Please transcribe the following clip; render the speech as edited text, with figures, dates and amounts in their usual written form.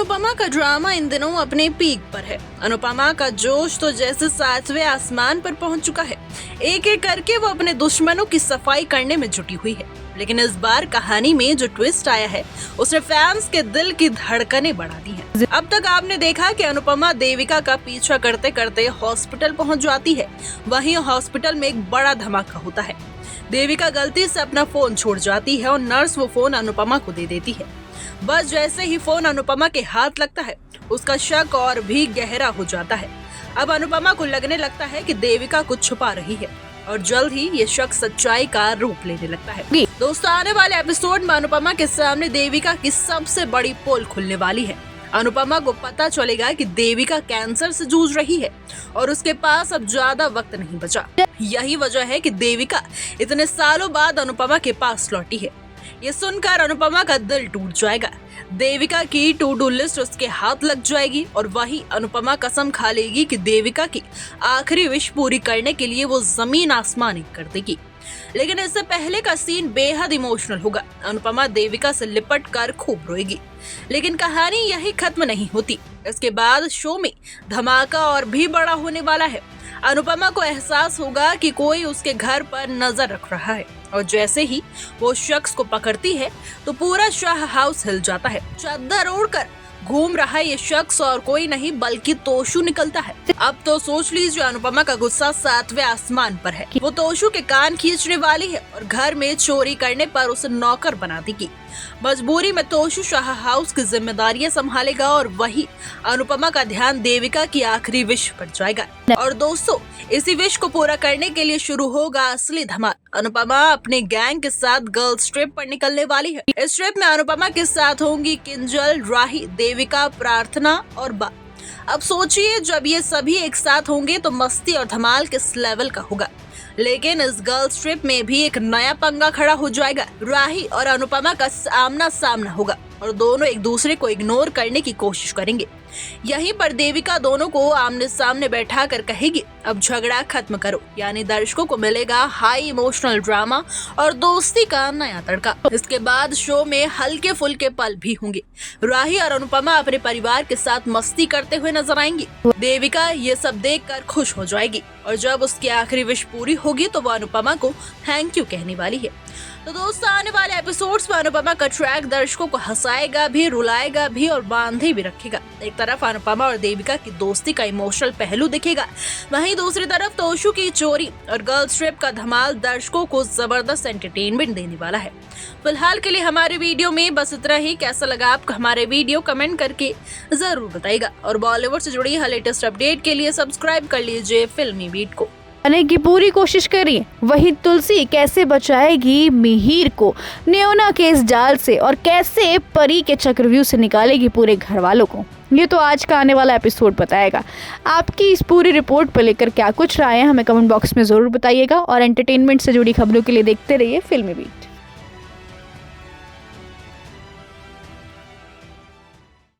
अनुपमा का ड्रामा इन दिनों अपने पीक पर है। अनुपमा का जोश तो जैसे 7वें आसमान पर पहुंच चुका है। एक एक करके वो अपने दुश्मनों की सफाई करने में जुटी हुई है। लेकिन इस बार कहानी में जो ट्विस्ट आया है उसने फैंस के दिल की धड़कनें बढ़ा दी हैं। अब तक आपने देखा कि अनुपमा देविका का पीछा करते करते हॉस्पिटल पहुंच जाती है। वहीं हॉस्पिटल में एक बड़ा धमाका होता है। देविका गलती से अपना फोन छोड़ जाती है और नर्स वो फोन अनुपमा को दे देती है। बस जैसे ही फोन अनुपमा के हाथ लगता है उसका शक और भी गहरा हो जाता है। अब अनुपमा को लगने लगता है कि देविका कुछ छुपा रही है और जल्द ही ये शक सच्चाई का रूप लेने लगता है। दोस्तों, आने वाले एपिसोड में अनुपमा के सामने देविका की सबसे बड़ी पोल खुलने वाली है। अनुपमा को पता चलेगा कि देविका कैंसर से जूझ रही है और उसके पास अब ज्यादा वक्त नहीं बचा। यही वजह है कि देविका इतने सालों बाद अनुपमा के पास लौटी है। ये सुनकर अनुपमा का दिल टूट जाएगा। देविका की टू डू लिस्ट उसके हाथ लग जाएगी और वही अनुपमा कसम खा लेगी कि देविका की आखिरी विश पूरी करने के लिए वो जमीन आसमान एक कर देगी। लेकिन इससे पहले का सीन बेहद इमोशनल होगा। अनुपमा देविका से लिपट कर खूब रोएगी। लेकिन कहानी यही खत्म नहीं होती। इसके बाद शो में धमाका और भी बड़ा होने वाला है। अनुपमा को एहसास होगा कि कोई उसके घर पर नजर रख रहा है और जैसे ही वो शख्स को पकड़ती है तो पूरा शाह हाउस हिल जाता है। चादर ओढ़कर घूम रहा ये शख्स और कोई नहीं बल्कि तोशु निकलता है। अब तो सोच लीजिए अनुपमा का गुस्सा 7वें आसमान पर है। वो तोशु के कान खींचने वाली है और घर में चोरी करने पर उसे नौकर बना देगी। मजबूरी में तोशु शाह हाउस की जिम्मेदारियां संभालेगा और वही अनुपमा का ध्यान देविका की आखिरी विश पर जाएगा। और दोस्तों, इसी विश को पूरा करने के लिए शुरू होगा असली धमाल। अनुपमा अपने गैंग के साथ गर्ल्स ट्रिप पर निकलने वाली है। इस ट्रिप में अनुपमा के साथ होंगी किंजल, राही, देविका, प्रार्थना और बा। अब सोचिए, जब ये सभी एक साथ होंगे तो मस्ती और धमाल किस लेवल का होगा। लेकिन इस गर्ल्स ट्रिप में भी एक नया पंगा खड़ा हो जाएगा। राही और अनुपमा का आमना सामना होगा और दोनों एक दूसरे को इग्नोर करने की कोशिश करेंगे। यहीं पर देविका दोनों को आमने सामने बैठा कर कहेगी, अब झगड़ा खत्म करो। यानी दर्शकों को मिलेगा हाई इमोशनल ड्रामा और दोस्ती का नया तड़का। इसके बाद शो में हल्के फुल्के पल भी होंगे। राही और अनुपमा अपने परिवार के साथ मस्ती करते हुए नजर आएंगी। देविका ये सब देखकर खुश हो जाएगी और जब उसकी आखिरी विश पूरी होगी तो वो अनुपमा को थैंक यू कहने वाली है। तो दोस्तों, आने वाले एपिसोड्स में अनुपमा का ट्रैक दर्शकों को हंसाएगा भी, रुलाएगा भी और बांधे भी रखेगा। एक तरफ अनुपमा और देविका की दोस्ती का इमोशनल पहलू दिखेगा, वहीं दूसरी तरफ तोशु की चोरी और गर्ल्स ट्रिप का धमाल दर्शकों को जबरदस्त एंटरटेनमेंट देने वाला है। फिलहाल के लिए हमारे वीडियो में बस इतना ही। कैसा लगा आपको हमारे वीडियो, कमेंट करके जरूर बताइएगा और बॉलीवुड से जुड़ी लेटेस्ट अपडेट के लिए सब्सक्राइब कर लीजिए फिल्मी बीट को। आने की पूरी कोशिश करी, वही तुलसी कैसे बचाएगी मिहिर को नेओना के इस जाल से और कैसे परी के चक्रव्यूह से निकालेगी पूरे घर वालों को, ये तो आज का आने वाला एपिसोड बताएगा। आपकी इस पूरी रिपोर्ट पर लेकर क्या कुछ राय है हमें कमेंट बॉक्स में जरूर बताइएगा और एंटरटेनमेंट से जुड़ी खबरों के लिए देखते रहिए फिल्मी बीट।